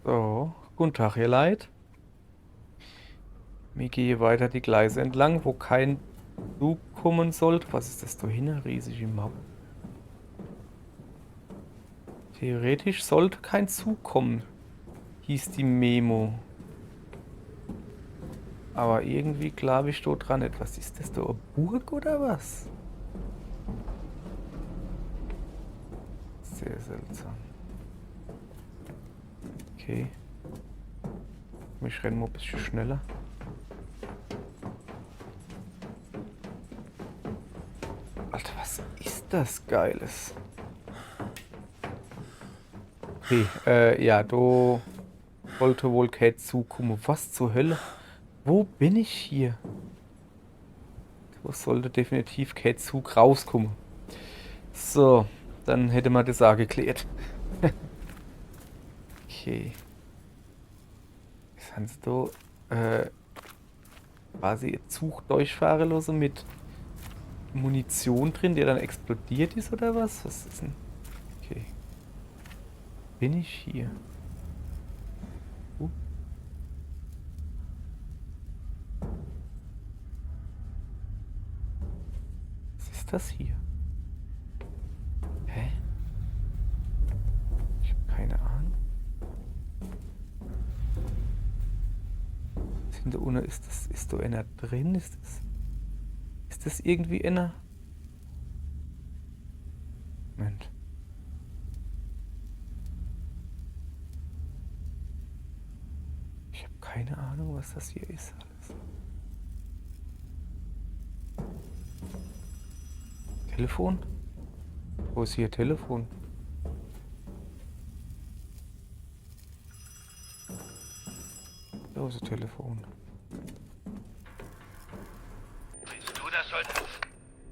So, guten Tag, ihr Leid. Wir gehen weiter die Gleise entlang, wo kein Zug kommen sollte. Was ist das da hinten? Riesige Mauer. Theoretisch sollte kein Zug kommen, hieß die Memo. Aber irgendwie glaube ich dort dran etwas. Ist das da eine Burg oder was? Sehr seltsam. Okay. Ich renne mal ein bisschen schneller. Alter, was ist das Geiles? Okay, ja, da wollte wohl kein Zug kommen. Was zur Hölle? Wo bin ich hier? Da sollte definitiv kein Zug rauskommen. So, dann hätte man das auch geklärt. Okay. Jetzt haben sie da quasi einen Zug durchfahren lassen mit Munition drin, der dann explodiert ist oder was? Was ist denn? Okay. Bin ich hier? Uh. Was ist das hier? Hä? Ich habe keine Ahnung. Sind da unten, ist da einer drin? Ist das irgendwie einer? Moment. Ich habe keine Ahnung, was das hier ist alles. Telefon? Wo ist hier Telefon? Da ist ein Telefon. Bist du das, Soldat?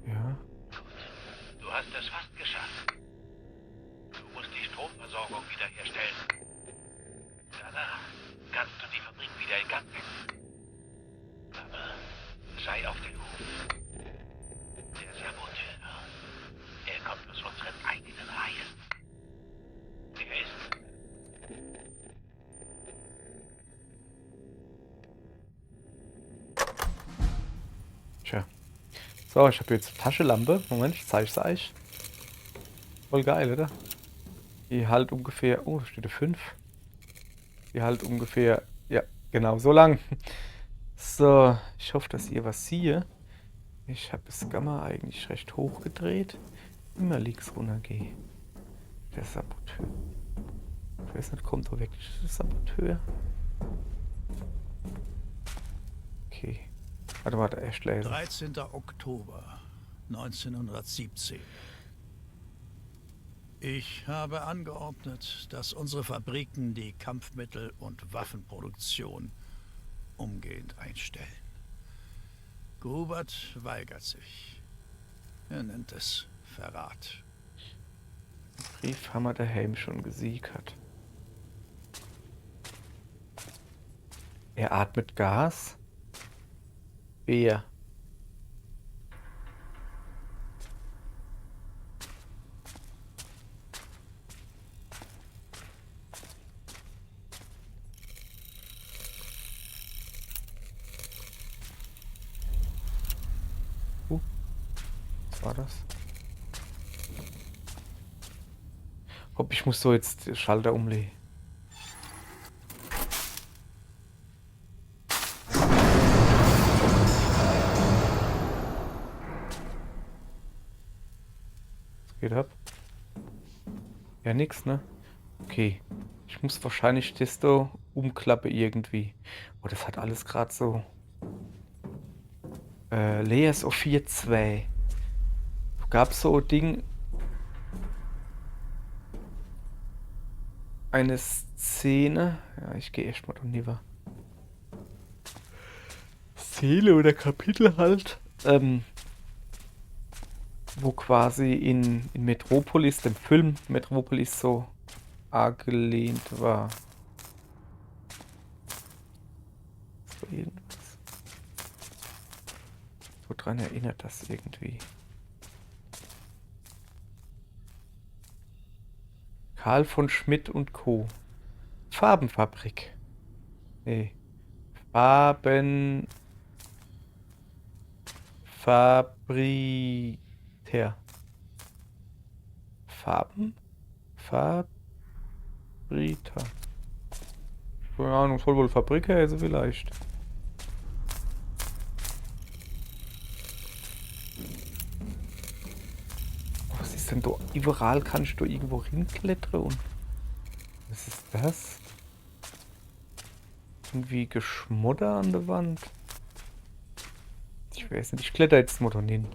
Ja. Du hast es fast geschafft. Du musst die Stromversorgung wiederherstellen. Danach kannst du die Fabrik wieder in Gang setzen. Aber sei auf den Hut. Der Saboteur, er kommt aus unseren eigenen Reihen. Er ist... Tja. So, ich habe jetzt eine Taschenlampe. Moment, ich zeige es euch. Voll geil, oder? Die halt ungefähr... Oh, da steht eine 5. Die halt ungefähr... Ja, genau, so lang. So, ich hoffe, dass ihr was seht. Ich habe das Gamma eigentlich recht hoch gedreht. Immer links runter gehe. Der Saboteur. Ich weiß nicht, kommt da wirklich der Saboteur? Okay. Warte, er schlägt. 13. Oktober 1917. Ich habe angeordnet, dass unsere Fabriken die Kampfmittel- und Waffenproduktion umgehend einstellen. Grubert weigert sich. Er nennt es Verrat. Brief haben wir daheim schon gesichert. Er atmet Gas. Wer? Was war das? Hopp, ich muss so jetzt den Schalter umlegen. Was geht ab? Ja, nix, ne? Okay. Ich muss wahrscheinlich das da umklappen irgendwie. Oh, das hat alles gerade so. Leas O4 2. Gab so ein Ding. Eine Szene. Ja, ich gehe erstmal da rüber. Szene oder Kapitel halt. Wo quasi in Metropolis, dem Film Metropolis, so angelehnt war. So irgendwas. Woran erinnert das irgendwie? Karl von Schmidt und Co. Farbenfabrik. Nee. Farbenfabriter. Farben? Fabrita. Keine Ahnung, soll wohl Fabrik heißen vielleicht. Was ist denn da? Überall kannst du irgendwo hinklettern und... Was ist das? Irgendwie Geschmodder an der Wand. Ich weiß nicht, ich kletter jetzt mal hin.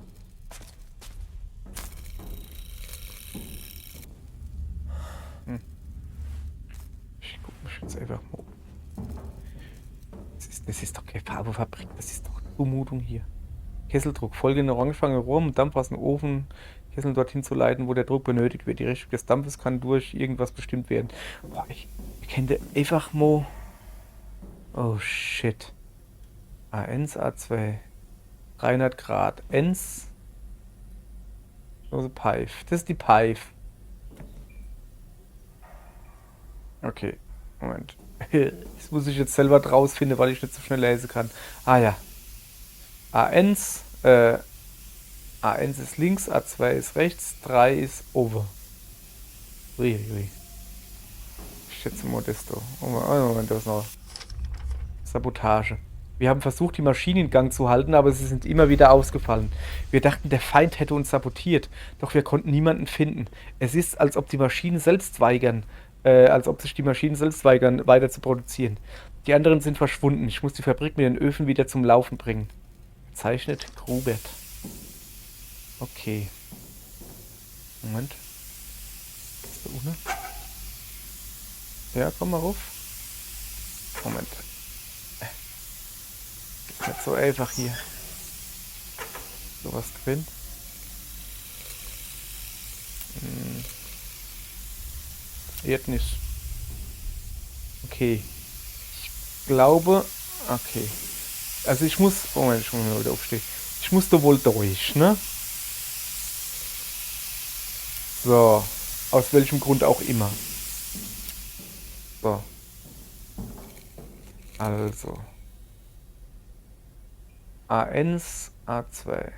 Ich guck mich jetzt einfach mal um. Das ist doch keine Farbefabrik, das ist doch Zumutung hier. Kesseldruck, Folge in orangefange Rum, Dampf aus dem Ofen, Kessel dorthin zu leiten, wo der Druck benötigt wird. Die Richtung des Dampfes kann durch irgendwas bestimmt werden. Boah, ich könnte einfach mal... Oh shit. A1, A2. 300 Grad. Ens. Also Pipe. Das ist die Pipe. Okay. Moment. Das muss ich jetzt selber draus finden, weil ich nicht so schnell lesen kann. Ah ja. A1. A1 ist links, A2 ist rechts, 3 ist over. Ui. Ich schätze mal das da. Oh Moment, das ist noch Sabotage. Wir haben versucht, die Maschinen in Gang zu halten, aber sie sind immer wieder ausgefallen. Wir dachten, der Feind hätte uns sabotiert, doch wir konnten niemanden finden. Es ist, als ob sich die Maschinen selbst weigern, weiter zu produzieren. Die anderen sind verschwunden. Ich muss die Fabrik mit den Öfen wieder zum Laufen bringen. Zeichnet Grubert. Okay. Moment. Ist da unten? Ja, komm mal rauf. Moment. Ist nicht so einfach hier. Sowas drin. Erdnis. Okay. Ich glaube. Okay. Also ich muss. Moment, ich muss mal wieder aufstehen. Ich muss da wohl durch, ne? So. Aus welchem Grund auch immer. So. Also. A1, A2.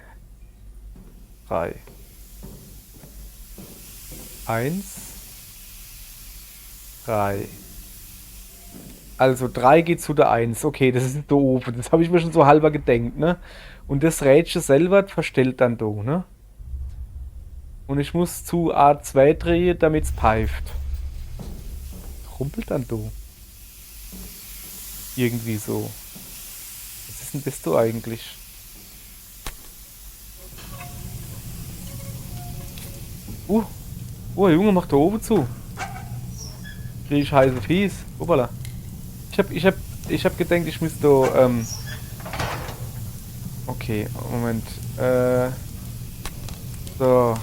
3. 1. 3. Also 3 geht zu der 1. Okay, das ist da oben. Das habe ich mir schon so halber gedenkt, ne? Und das Rädchen selber verstellt dann da, ne? Und ich muss zu A2 drehen, damit es pfeift. Rumpelt dann da. Irgendwie so. Was ist denn das da eigentlich? Oh, der Junge macht da oben zu. Krieg ich heiße Fies. Hoppala. Ich hab gedacht, ich müsste da, okay, Moment. So.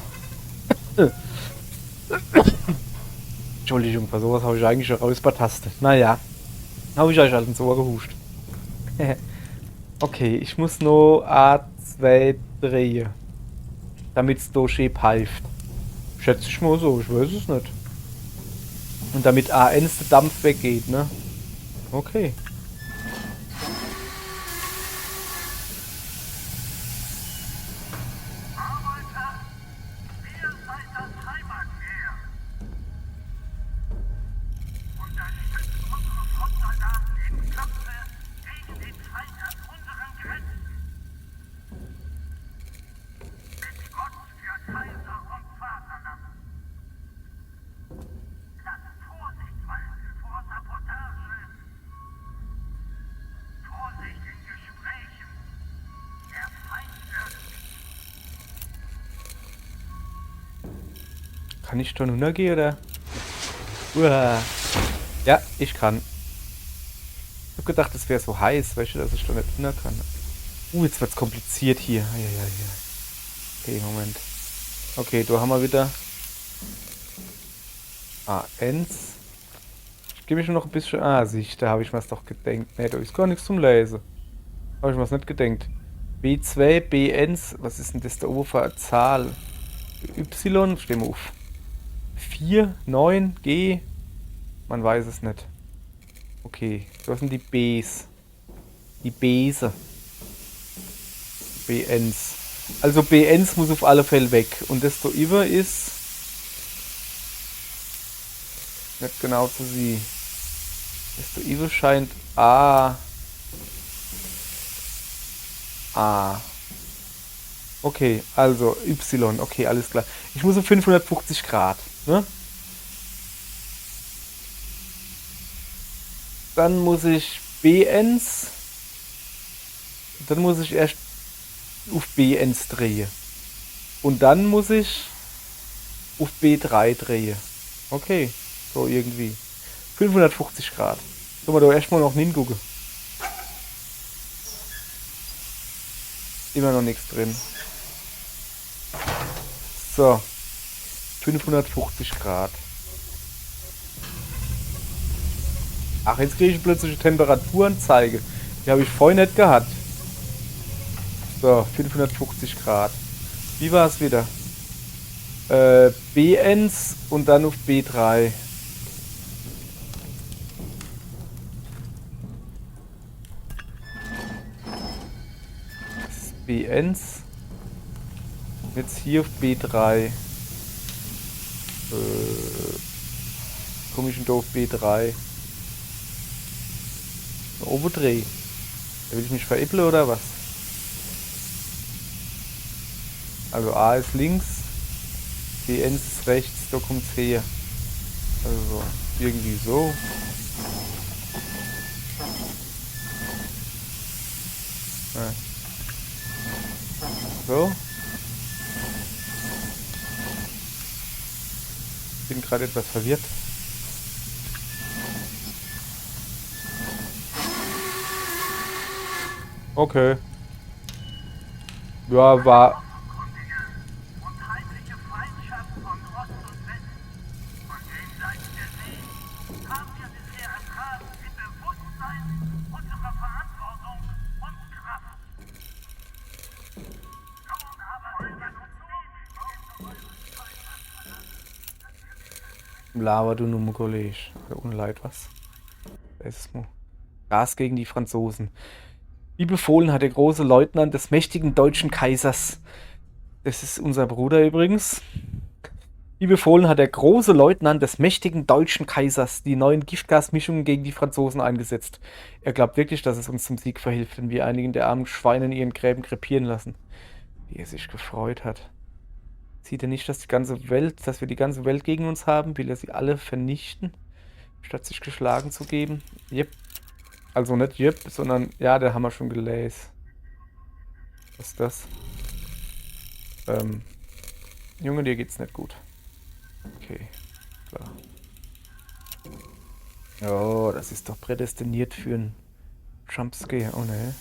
Entschuldigung, für sowas habe ich eigentlich schon rausbetastet. Naja. Habe ich euch halt ins Ohr gehuscht. Okay, ich muss nur A2 drehen. Damit es da schön pfeift. Schätze ich mal so, ich weiß es nicht. Und damit A1 der Dampf weggeht, ne? Okay. Kann ich da runtergehen, oder? Uah. Ja, ich kann. Ich hab gedacht, es wäre so heiß, weißt du, dass ich da nicht runter kann. Jetzt wird's kompliziert hier. Ja. Okay, Moment. Okay, da haben wir wieder A1. Ich gebe mich noch ein bisschen... Ah, Sicht, da habe ich mir's doch gedenkt. Ne, da ist gar nichts zum Lesen. Habe ich mir's nicht gedenkt. B2, B1, was ist denn das da oben für eine Zahl? Y, stehen wir auf. 4, 9, G, man weiß es nicht. Okay, was sind die Bs? Die Bse. BNs. Also BNs muss auf alle Fälle weg. Und desto über ist nicht genau zu sie. Desto über scheint A. A. Okay, also Y. Okay, alles klar. Ich muss auf 550 Grad. Ne? Dann muss ich BNs. Dann muss ich erst auf BNs drehen. Und dann muss ich auf B3 drehen. Okay, so irgendwie. 550 Grad. Sollen wir da erstmal noch hingucken. Immer noch nichts drin. So. 550 Grad. Ach, jetzt kriege ich plötzlich eine Temperaturanzeige. Die habe ich vorhin nicht gehabt. So, 550 Grad. Wie war es wieder? BNs und dann auf B3. Das ist BNs. Jetzt hier auf B3. Komme ich denn da auf B3? Oben dreh. Da will ich mich veräppeln oder was? Also A ist links, BN ist rechts, da kommt es her. Also irgendwie so. Ja. So. Bin gerade etwas verwirrt. Okay. Ja, war. Lava, du Nummer Kollege. Ohne Leid, was? Das ist nur Gas gegen die Franzosen. Wie befohlen hat der große Leutnant des mächtigen deutschen Kaisers. Das ist unser Bruder übrigens. Wie befohlen hat der große Leutnant des mächtigen deutschen Kaisers die neuen Giftgasmischungen gegen die Franzosen eingesetzt. Er glaubt wirklich, dass es uns zum Sieg verhilft, wenn wir einigen der armen Schweine in ihren Gräben krepieren lassen. Wie er sich gefreut hat. Sieht er nicht, dass wir die ganze Welt gegen uns haben? Will er sie alle vernichten, statt sich geschlagen zu geben? Jep. Also nicht jep, sondern ja, der haben wir schon gelesen. Was ist das? Junge, dir geht's nicht gut. Okay, klar. Oh, das ist doch prädestiniert für einen Jumpscare. Oh ne.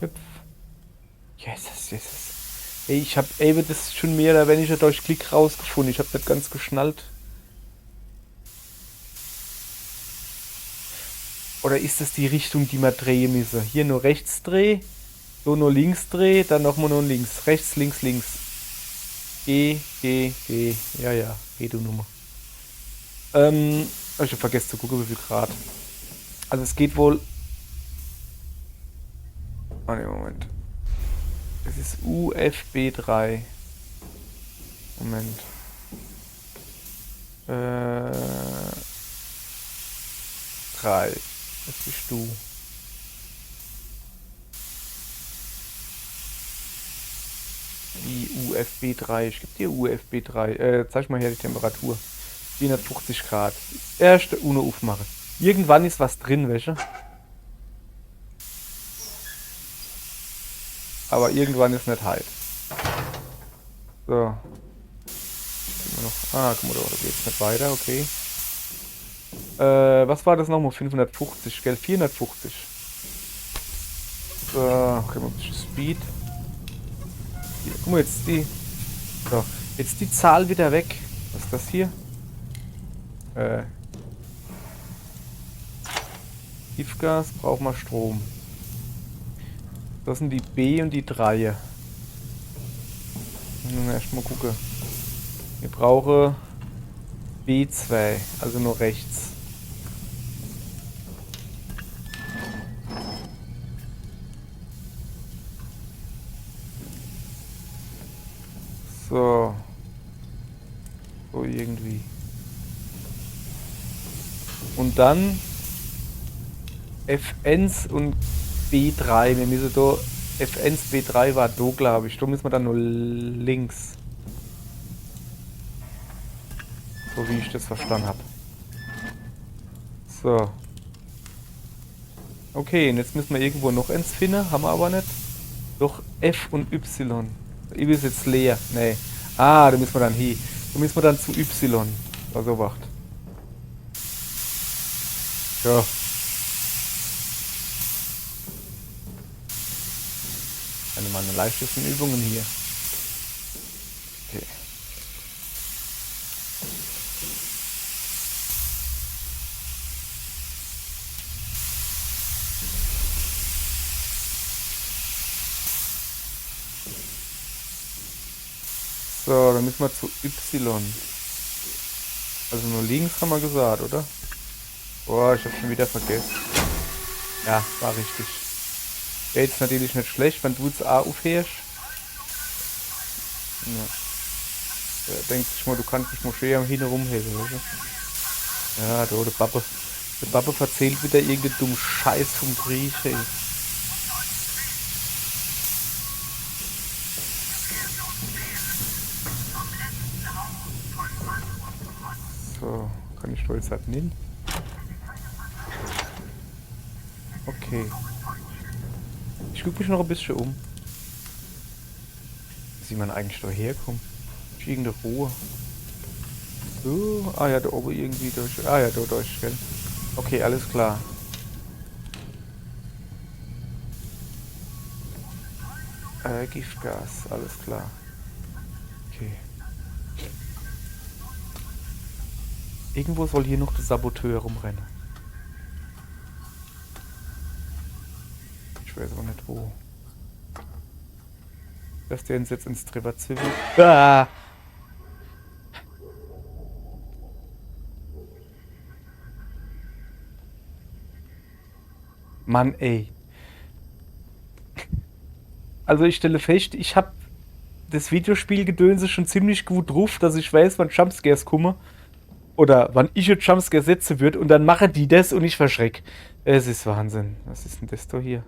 Hüpf. Jesus, Jesus. Ey, ich hab eben das schon mehr oder weniger durch Klick rausgefunden. Ich hab nicht ganz geschnallt. Oder ist das die Richtung, die man drehen müsse? Hier nur rechts dreh, so nur links dreh, dann nochmal nur links. Rechts, links, links. G. Ja, ja, geh du Nummer. Ich hab vergessen zu gucken, wie viel Grad. Also es geht wohl. Oh ne, Moment. Es ist UFB3. Moment. 3. Das bist du. Die UFB3. Ich gebe dir UFB3. Zeig mal her die Temperatur. 450 Grad. Erste ohne aufmachen. Irgendwann ist was drin, welche? Aber irgendwann ist nicht heiß. So. Ah, guck mal, da geht's nicht weiter, okay. Was war das nochmal? 550, gell? 450. So, okay, mal ein bisschen Speed. Hier, guck mal, jetzt die. So, jetzt die Zahl wieder weg. Was ist das hier? Tiefgas, braucht mal Strom. Das sind die B und die 3. Erstmal gucken. Wir brauchen B2, also nur rechts. So. So irgendwie. Und dann F1 und B3. Wir müssen da. F1, B3 war da, glaube ich. Da müssen wir dann nur links. So wie ich das verstanden habe. So. Okay, und jetzt müssen wir irgendwo noch eins finden. Haben wir aber nicht. Doch F und Y. Ich ist jetzt leer. Nee. Ah, da müssen wir dann hin. Da müssen wir dann zu Y. Also wacht. Ja. Eine meiner leichtesten Übungen hier. Okay. So, dann müssen wir zu Y. Also nur links haben wir gesagt, oder? Boah, ich habe schon wieder vergessen. Ja, war richtig. Wäre jetzt natürlich nicht schlecht, wenn du jetzt A aufhörst. Ja. Denkst du mal, du kannst dich mal schön am Hin rumheben, oder? Ja, da, der Pappe. Der Pappe erzählt wieder irgendeinen dummen Scheiß vom Krieg, ey. So, kann ich stolz halt hin. Okay. Ich gucke mich noch ein bisschen um. Wie sieht man eigentlich da herkommen? Ist irgendeine Ruhe. Ah ja, da oben irgendwie durch. Ah ja, da durch, gell? Okay, alles klar. Giftgas, alles klar. Okay. Irgendwo soll hier noch der Saboteur rumrennen. Ich weiß aber nicht wo. Dass der uns jetzt ins Treverzwiebel. Ah! Mann, ey. Also ich stelle fest, ich habe das Videospielgedönse schon ziemlich gut drauf, dass ich weiß, wann Jumpscares kommen. Oder wann ich einen Jumpscare setzen würde und dann machen die das und ich verschreck. Es ist Wahnsinn. Was ist denn das da hier?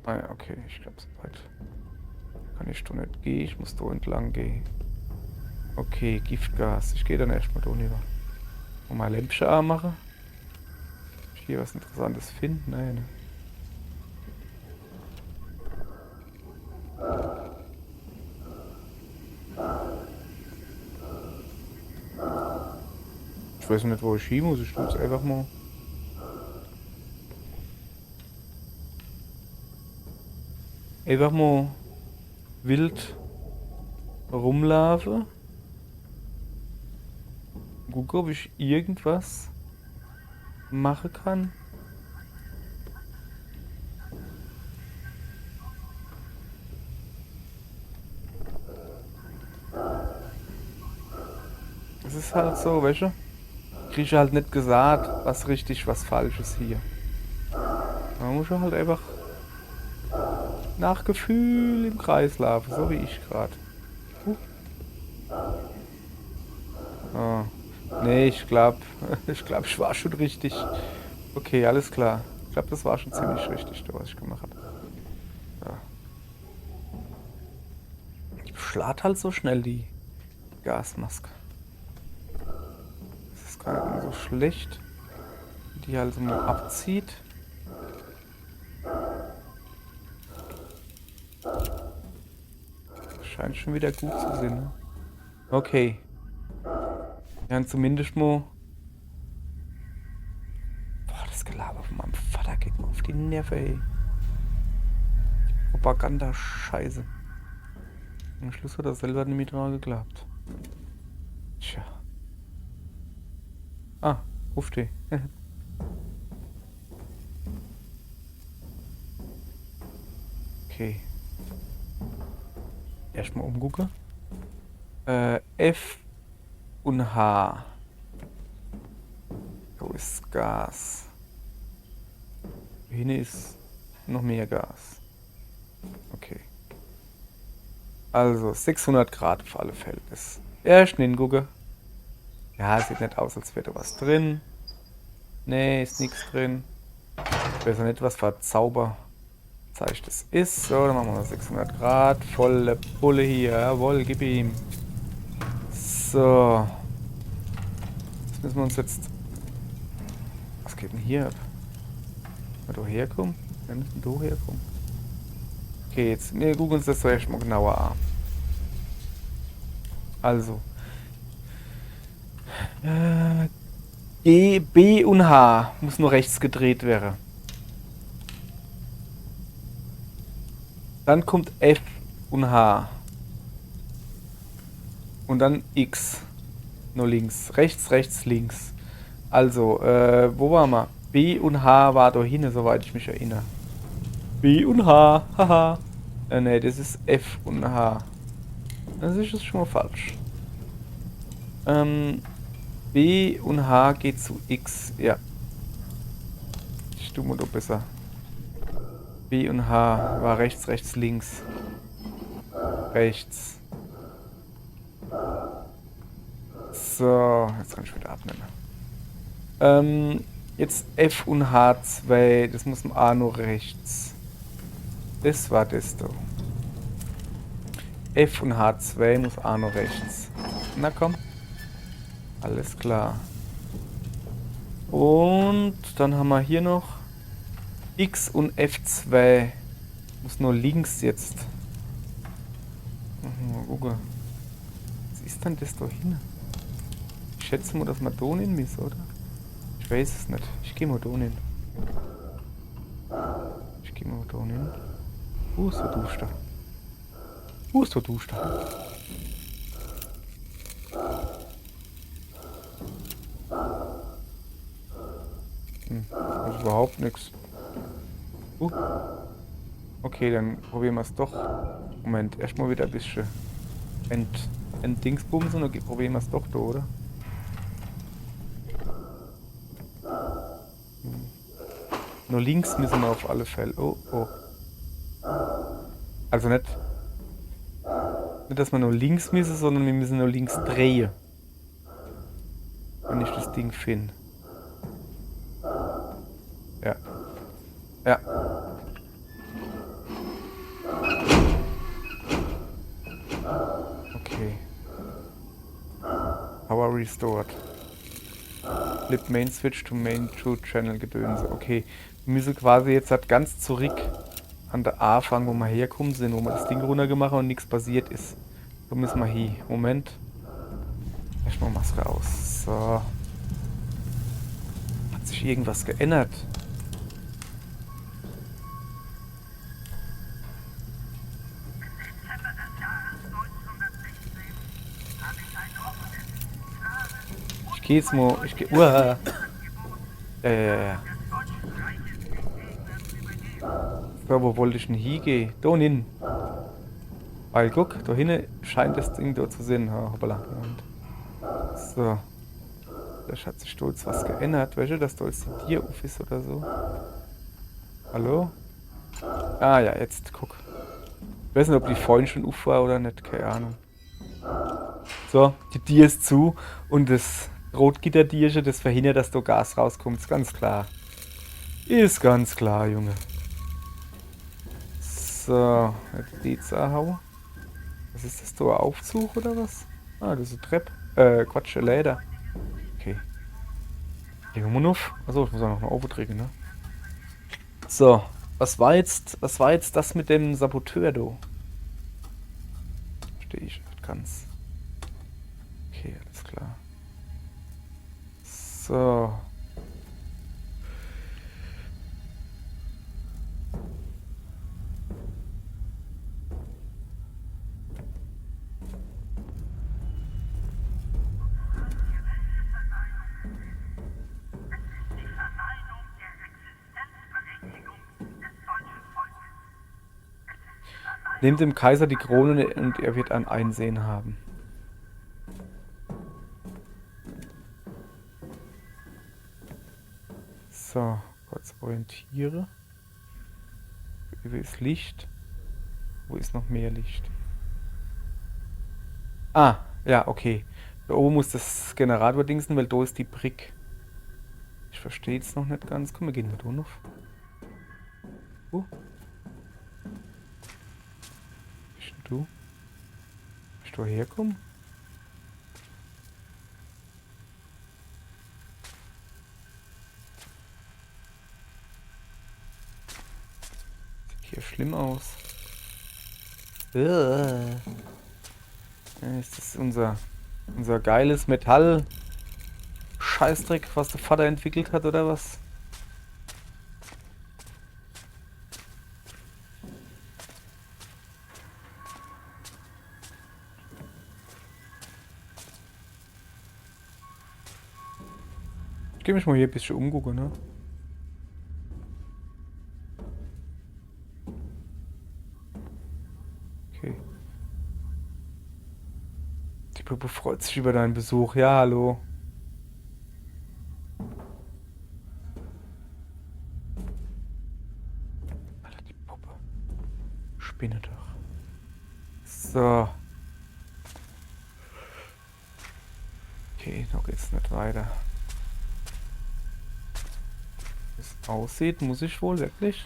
Ah ja, okay, ich glaube so weit. Kann ich da nicht gehen, ich muss da entlang gehen. Okay, Giftgas. Ich gehe dann erstmal da rüber. Und mal Lämpchen anmachen. Ob ich hier was Interessantes finde? Nein. Ne. Ich weiß nicht, wo ich hin muss. Ich tue es einfach mal. Einfach mal wild rumlaufen. Gucken, ob ich irgendwas machen kann. Es ist halt so, weißt du? Krieg ich halt nicht gesagt, was richtig, was falsch ist hier. Man muss halt einfach nach Gefühl im Kreis laufen, so wie ich gerade. Oh. Nee, ich glaube, ich war schon richtig. Okay, alles klar. Ich glaube, das war schon ziemlich richtig, was ich gemacht habe. Ja. Die beschlägt halt so schnell die Gasmaske. Das ist gar nicht mehr so schlecht. Die halt so mal abzieht. Scheint schon wieder gut zu sein. Ne? Okay. Wir haben zumindest mal. Boah, das Gelaber von meinem Vater geht mir auf die Nerven, ey. Propaganda-Scheiße. Am Schluss hat er selber nicht mehr dran geglaubt. Tja. Ah, ruft die. Okay. Erstmal umgucken. F und H. Wo ist Gas? Hier ist noch mehr Gas. Okay. Also 600 Grad auf alle Fälle. Das erst hingucken. Ja, sieht nicht aus, als wäre da was drin. Nee, ist nichts drin. Ich weiß auch nicht, was für ein Zauberzeichen das ist. So, dann machen wir mal 600 Grad. Volle Pulle hier. Jawohl, gib ihm. So. Jetzt müssen wir uns jetzt... Was geht denn hier ab? Mal da herkommen? Wir müssen da herkommen. Okay, jetzt wir gucken uns das so erstmal genauer an. Also. G, B und H muss nur rechts gedreht werden. Dann kommt F und H. Und dann X. Nur links. Rechts, rechts, links. Also, wo waren wir? B und H war da hinten, soweit ich mich erinnere. B und H, haha. Ne, das ist F und H. Das ist schon mal falsch. B und H geht zu X, ja. Ich tue mal doch besser. B und H war rechts, rechts, links. Rechts. So, jetzt kann ich wieder abnehmen. Jetzt F und H2, das muss man A nur rechts. Das war das da. F und H2 muss A nur rechts. Na komm. Alles klar. Und dann haben wir hier noch X und F2. Muss nur links jetzt. Mal gucken. Was ist denn das da hin? Ich schätze mal, dass wir da hin müssen, oder? Ich weiß es nicht. Ich gehe mal da hin. Ich gehe mal da hin. Wo ist der Duster? Wo ist der Duster? Das ist überhaupt nichts. Okay, dann probieren wir es doch. Moment, erstmal wieder ein bisschen Dingsbumsen und okay, probieren wir es doch da, oder? Nur links müssen wir auf alle Fälle. Oh, oh. Also nicht, dass wir nur links müssen, sondern wir müssen nur links drehen. Wenn ich das Ding finde. Ja. Ja. Okay. Power restored. Flip Main Switch to Main True Channel Gedönse. Okay. Wir müssen quasi jetzt halt ganz zurück an der A fangen, wo wir herkommen sind, wo wir das Ding runtergemacht haben und nichts passiert ist. So müssen wir hier. Moment. Erstmal Maske aus. So. Hat sich irgendwas geändert? Ich geh jetzt mal. Ich geh. Uah. Ja. So, wo wollte ich denn hingehen? Da hin. Weil guck, da hinten scheint das Ding da zu sein. Oh, hoppala. So. Da hat sich stolz was geändert. Weißt du, dass da jetzt die Tier auf ist oder so? Hallo? Ah ja, jetzt guck. Ich weiß nicht, ob die vorhin schon auf war oder nicht. Keine Ahnung. So, die Tür ist zu und das Rotgitterdierchen, das verhindert, dass da Gas rauskommt. Ist ganz klar. Ist ganz klar, Junge. So, jetzt geht's auch. Was ist das da? Ein Aufzug oder was? Ah, das ist eine Treppe. Quatsch, eine Leder. Okay. Legen wir mal auf. Achso, ich muss auch noch eine drücken, ne? So, was war jetzt das mit dem Saboteur, du? Verstehe ich nicht ganz. Okay, alles klar. So. Nehmt dem Kaiser die Krone und er wird ein Einsehen haben. So, kurz orientiere. Hier ist Licht. Wo ist noch mehr Licht? Ah, ja, okay. Da oben muss das Generator dingsen, weil da ist die Brick. Ich verstehe es noch nicht ganz. Komm, wir gehen da noch. Bist denn du? Bist du herkommen? Sieht hier schlimm aus. Ja, ist das unser geiles Metall Scheißdreck, was der Vater entwickelt hat, oder was? Ich gehe mich mal hier ein bisschen umgucken, ne? Okay. Die Puppe freut sich über deinen Besuch. Ja, hallo. Alter, die Puppe. Spinne doch. So. Okay, noch geht's nicht weiter. Wie es aussieht, muss ich wohl wirklich.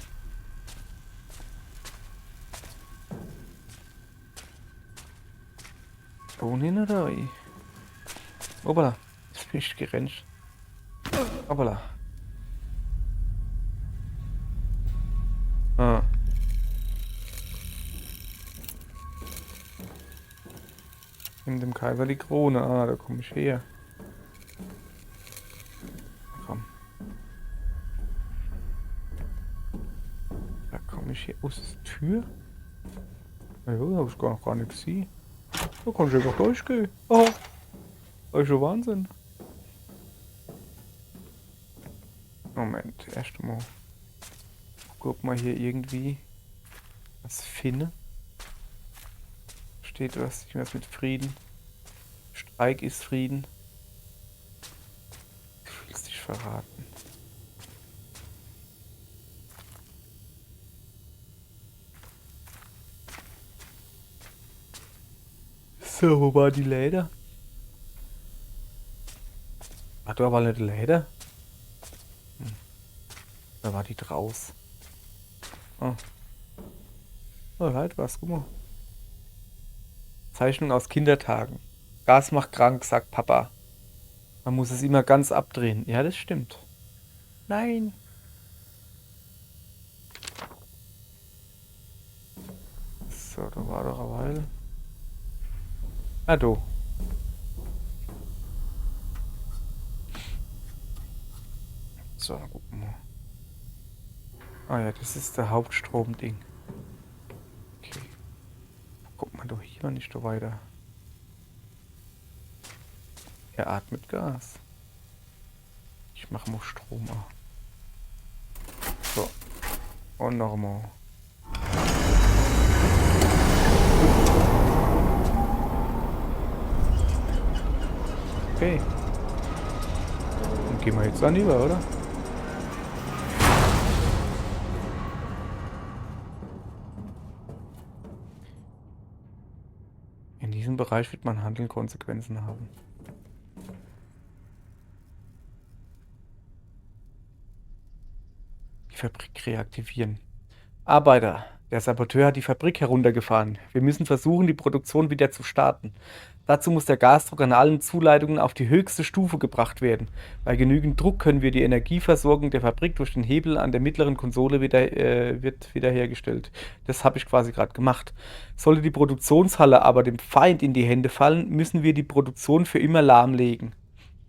Ohne oder wie? Hoppala. Jetzt bin ich gerennt. Hoppala. Ah. In dem Kaiser die Krone. Ah, da komme ich her. Komm. Da komme ich her. Oh, ist das eine Tür? Ja, da habe ich gar nicht gesehen. Da kann ich einfach durchgehen. Oh. Das ist schon Wahnsinn. Moment, erst mal. Guck mal hier irgendwie. Was finde. Steht was, irgendwas mit Frieden. Streik ist Frieden. Du fühlst dich verraten. So, wo war die Leder? Ach, da war nicht die Leder? Da war die draus. Oh. Oh, halt was, guck mal. Zeichnung aus Kindertagen. Gas macht krank, sagt Papa. Man muss es immer ganz abdrehen. Ja, das stimmt. Nein. So, da war doch eine Weile. Ah, du. So, gucken wir. Ah ja, das ist der Hauptstromding. Okay. Guck mal doch hier nicht so weiter. Er atmet Gas. Ich mache mal Strom an. So. Und nochmal. Okay. Dann gehen wir jetzt dann über, oder? In diesem Bereich wird mein Handeln Konsequenzen haben. Die Fabrik reaktivieren. Arbeiter, der Saboteur hat die Fabrik heruntergefahren. Wir müssen versuchen, die Produktion wieder zu starten. Dazu muss der Gasdruck an allen Zuleitungen auf die höchste Stufe gebracht werden. Bei genügend Druck können wir die Energieversorgung der Fabrik durch den Hebel an der mittleren Konsole wird wiederhergestellt. Das habe ich quasi gerade gemacht. Sollte die Produktionshalle aber dem Feind in die Hände fallen, müssen wir die Produktion für immer lahmlegen.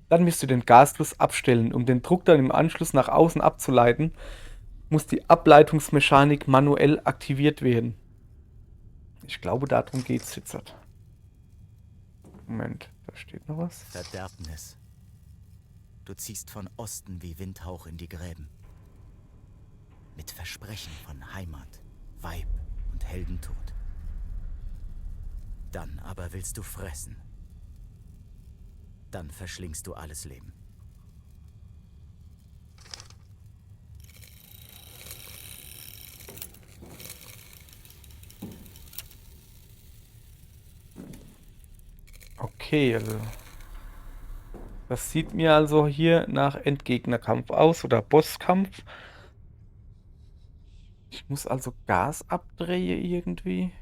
Dann müsst ihr den Gasfluss abstellen, um den Druck dann im Anschluss nach außen abzuleiten, muss die Ableitungsmechanik manuell aktiviert werden. Ich glaube, darum geht es jetzt. Moment, da steht noch was. Verderbnis. Du ziehst von Osten wie Windhauch in die Gräben. Mit Versprechen von Heimat, Weib und Heldentod. Dann aber willst du fressen. Dann verschlingst du alles Leben. Okay, also. Das sieht mir also hier nach Endgegnerkampf aus oder Bosskampf. Ich muss also Gas abdrehen irgendwie.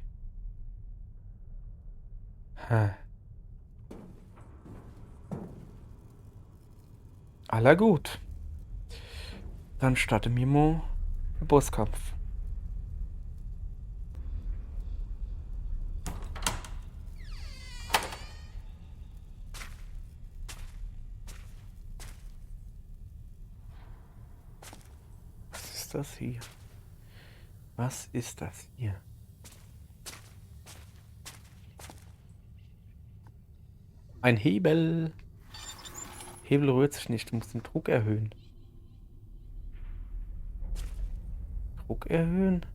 Hm. Aller gut. Dann starten wir mal den Bosskampf. Was ist das hier? Was ist das hier? Ein Hebel. Hebel rührt sich nicht, du musst den Druck erhöhen. Druck erhöhen?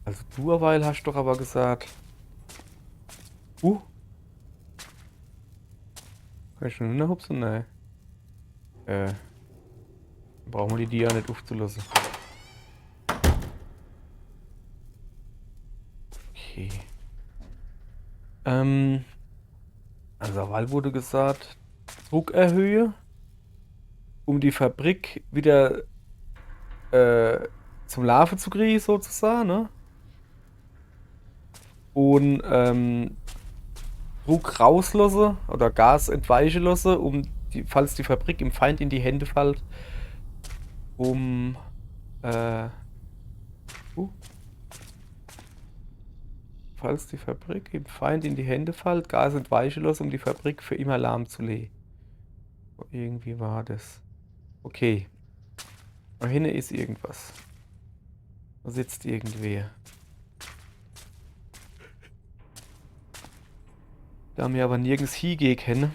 Also derweil hast du doch aber gesagt. Kann ich schon hinhupsen? Nein. Brauchen wir die ja nicht aufzulassen. Okay. Also weil wurde gesagt, Druck erhöhe, um die Fabrik wieder zum Laufen zu kriegen, sozusagen, ne? Und Druck rauslasse oder Gas entweichen lasse, falls die Fabrik im Feind in die Hände fällt, falls die Fabrik im Feind in die Hände fällt, Gas entweichen lasse, um die Fabrik für immer lahmzulegen. Irgendwie war das. Okay. Da hinten ist irgendwas. Da sitzt irgendwer. Da mir aber nirgends hingehen kann.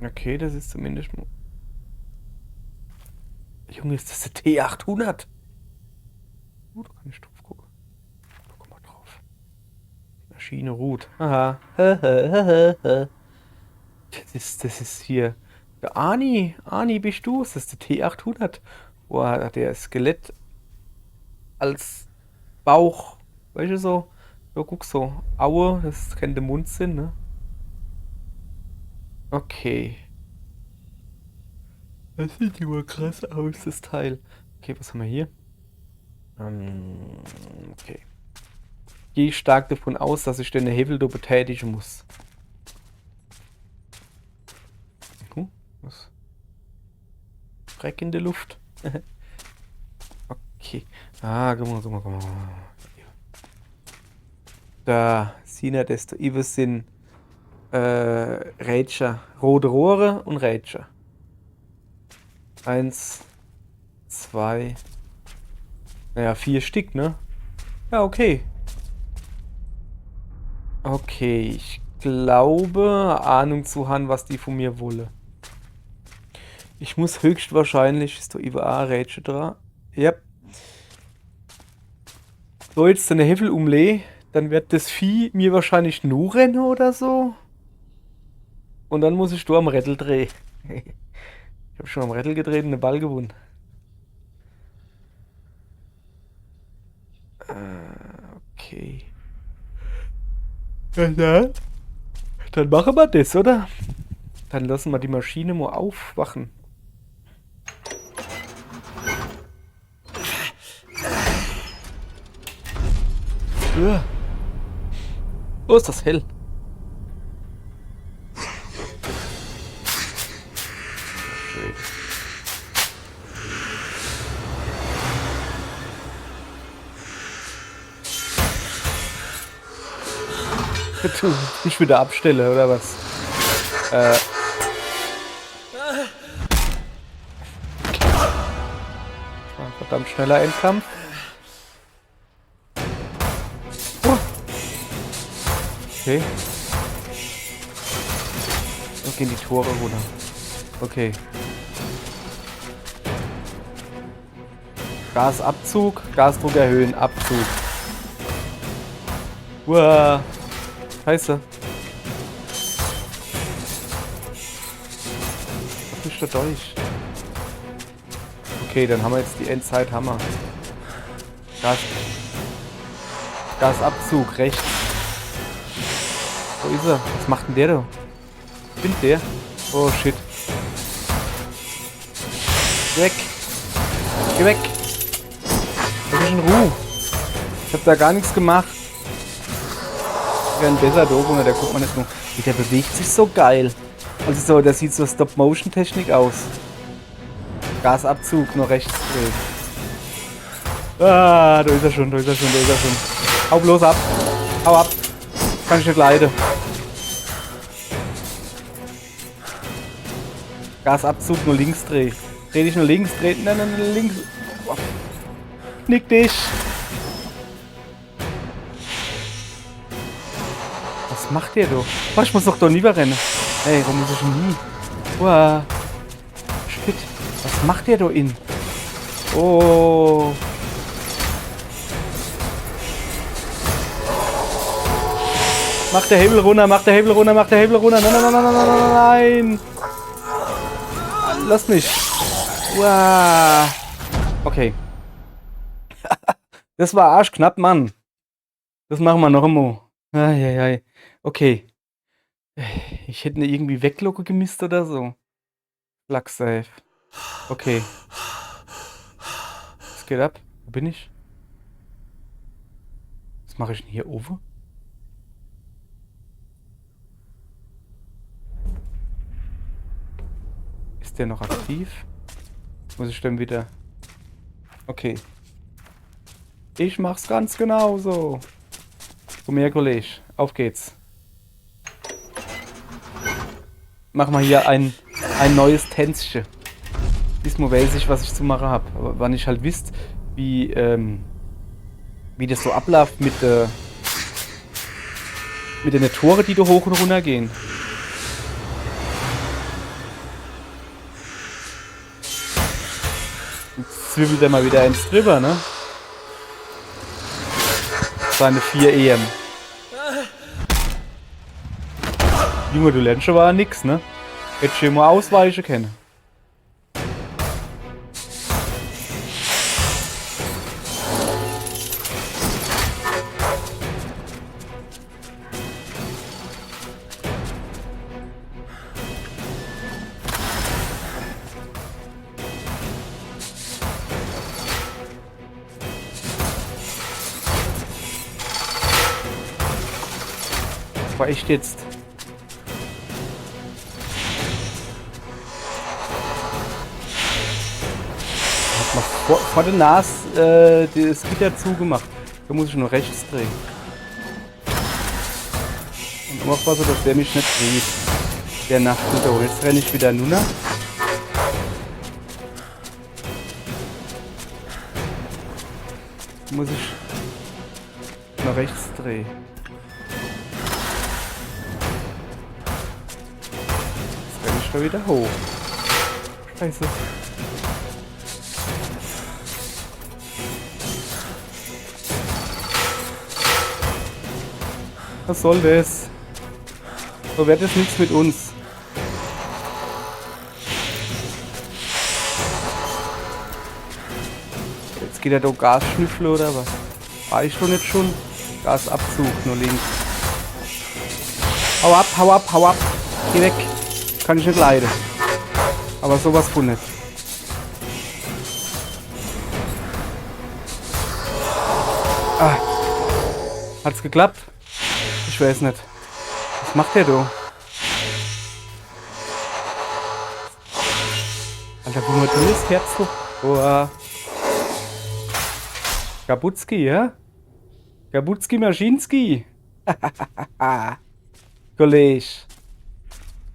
Okay, das ist zumindest... Junge, ist das der T800? Da kann ich drauf gucken. Guck mal drauf. Die Maschine ruht. Aha. Das ist hier... Der Ani. Ani, bist du? Das ist der T800. Boah, hat der Skelett als Bauch. Weißt du so? Ja, guck so. Aue, das kann der Mund sein, ne? Okay. Das sieht immer krass aus, das Teil. Okay, was haben wir hier? Okay. Gehe ich stark davon aus, dass ich den Hebel da betätigen muss. Was? Dreck in der Luft. Okay. Guck mal. Da, Sina, desto Iwe sind Rätscher. Rote Rohre und Rätscher. 1, 2. Naja, 4 Stück, ne? Ja, okay. Okay, ich glaube, Ahnung zu haben, was die von mir wolle. Ich muss höchstwahrscheinlich, ist da IWA Rätsche dran. Ja. So, jetzt eine Hevel umleh, dann wird das Vieh mir wahrscheinlich nur rennen oder so. Und dann muss ich da am Rädel drehen. Ich habe schon am Rädel gedreht und den Ball gewonnen. Okay. Ja, dann machen wir das, oder? Dann lassen wir die Maschine mal aufwachen. Oh, ist das hell. Du mich wieder abstelle, oder was? Verdammt schneller Endkampf. Okay. Und gehen die Tore runter. Okay. Gasabzug, Gasdruck erhöhen, Abzug. Uah. Scheiße. Was ist da durch? Okay, dann haben wir jetzt die Endzeit, Hammer. Gasabzug, rechts. Wo ist er? Was macht denn der da? Bin der? Oh shit. Geh weg. Geh weg. Lass mich in Ruhe. Ich hab da gar nichts gemacht. Wäre ein besser Dogo, der guckt man nicht nur. Der bewegt sich so geil. Also so, das sieht so Stop-Motion-Technik aus. Gasabzug, nur rechts drehen. Ah, da ist er schon, da ist er schon, da ist er schon. Hau bloß ab. Hau ab. Kann ich nicht leiden. Gasabzug, nur links drehen. Dreh dich nur links, dreh. Nein, nein, nein, links. Oh. Knick dich. Was macht der doch? Oh, ich muss doch da lieber rennen. Ey, wo muss ich denn hin? Uah. Shit. Was macht der da in? Oh. Mach der Hebel runter, mach der Hebel runter, mach der Hebel runter. Nein, nein, nein, nein, nein, nein. Lass mich. Uah. Okay. Das war arschknapp, Mann. Das machen wir noch einmal. Eieiei. Okay. Ich hätte eine irgendwie Weglocke gemisst oder so. Luck safe. Okay. Was geht ab? Wo bin ich? Was mache ich denn hier oben? Ist der noch aktiv? Muss ich dann wieder... Okay. Ich mach's ganz genauso. Komm her, Kollege. Auf geht's. Machen wir hier ein neues Tänzchen. Diesmal weiß ich, was ich zu machen habe. Aber wann ich halt wisst, wie das so abläuft mit den Tore, die da hoch und runter gehen. Jetzt zwirbelt er mal wieder eins drüber, ne? Seine 4 EM. Junge, du lernst schon mal nix, ne? Hättest du mal ausweichen können. Das war echt jetzt. Vor der Nase das Gitter zugemacht. Da muss ich nur rechts drehen. Und aufpassen, dass der mich nicht dreht. Der Nachtgitter. Jetzt renne ich wieder runter. Muss ich nach rechts drehen. Jetzt renne ich da wieder hoch. Scheiße. Was soll das? So wird es nichts mit uns. Jetzt geht er da Gasschnüffel oder was? War ich doch nicht schon? Gasabzug, nur links. Hau ab, hau ab, hau ab. Geh weg. Kann ich nicht leiden. Aber sowas von nicht. Ah. Hat's geklappt? Ich weiß nicht. Was macht der da? Alter, wo man drin ist, Herz du? Oh. Gabutski, ja? Gabutski Maschinski. Kollege.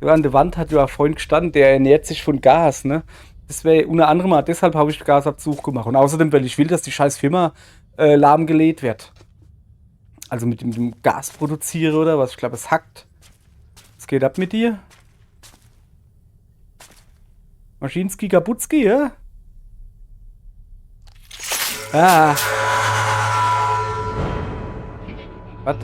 Ja, an der Wand hat ja ein Freund gestanden, der ernährt sich von Gas, ne? Das wäre unter anderem mal, deshalb habe ich Gasabzug gemacht. Und außerdem, weil ich will, dass die scheiß Firma lahmgelegt wird. Also mit dem Gas produziere oder was? Ich glaube, es hackt. Was geht ab mit dir? Maschinski Gabutski, ja? Ah. Was?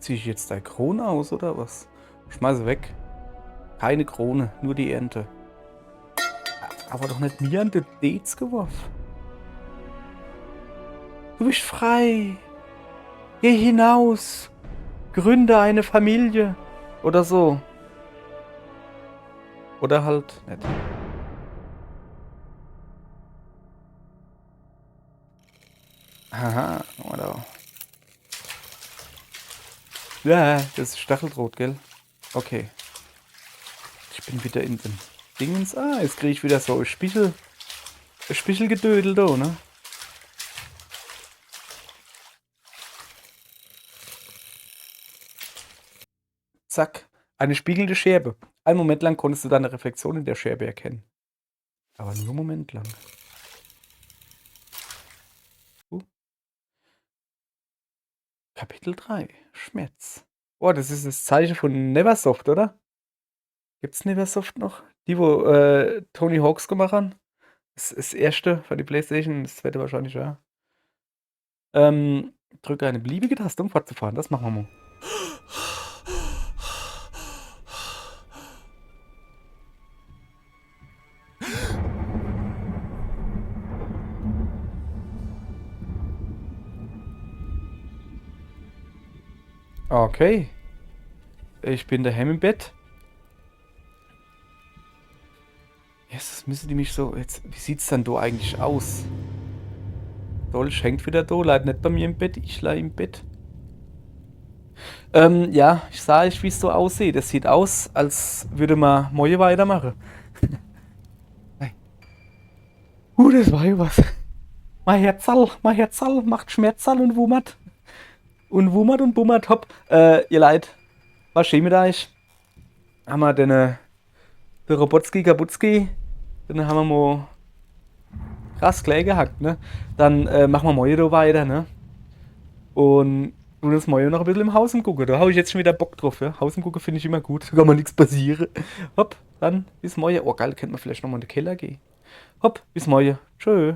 Ziehe ich jetzt deine Krone aus, oder was? Schmeiße weg. Keine Krone, nur die Ernte. Aber doch nicht mir an den Dates geworfen. Du bist frei. Geh hinaus. Gründe eine Familie. Oder so. Oder halt nicht. Haha, oder? Ja, das ist Stachelrot, gell? Okay. Ich bin wieder in den Dingens. Ah, jetzt kriege ich wieder so ein Spichelgedödel da, ne? Zack. Eine spiegelnde Scherbe. Einen Moment lang konntest du deine Reflexion in der Scherbe erkennen. Aber nur einen Moment lang. Kapitel 3. Schmerz. Oh, das ist das Zeichen von Neversoft, oder? Gibt's Neversoft noch? Die, wo Tony Hawks gemacht haben? Das erste für die Playstation, das zweite wahrscheinlich, ja. Drücke eine beliebige Taste, um fortzufahren. Das machen wir mal. Okay. Ich bin daheim im Bett. Jetzt müssen die mich so. Jetzt, wie sieht's dann da eigentlich aus? Dolch hängt wieder da, leider nicht bei mir im Bett. Ich lie im Bett. Ja, ich sah euch, wie es so aussieht. Es sieht aus, als würde man Moje weitermachen. Nein. Das war ja was. Mein Herzall macht Schmerzall und wummert. Und wummert und bummert, hopp. Ihr Leid, was schön mit euch? Haben wir den Robotski Kabutski, den haben wir mal krass gleich gehackt, ne? Dann machen wir Moje da weiter, ne? Und das Moje noch ein bisschen im Haus gucken. Da habe ich jetzt schon wieder Bock drauf, ja? Haus gucken finde ich immer gut, da kann mal nichts passieren. Hopp, dann bis Moje. Oh geil, könnte man vielleicht nochmal in den Keller gehen. Hopp, bis Moje. Tschö.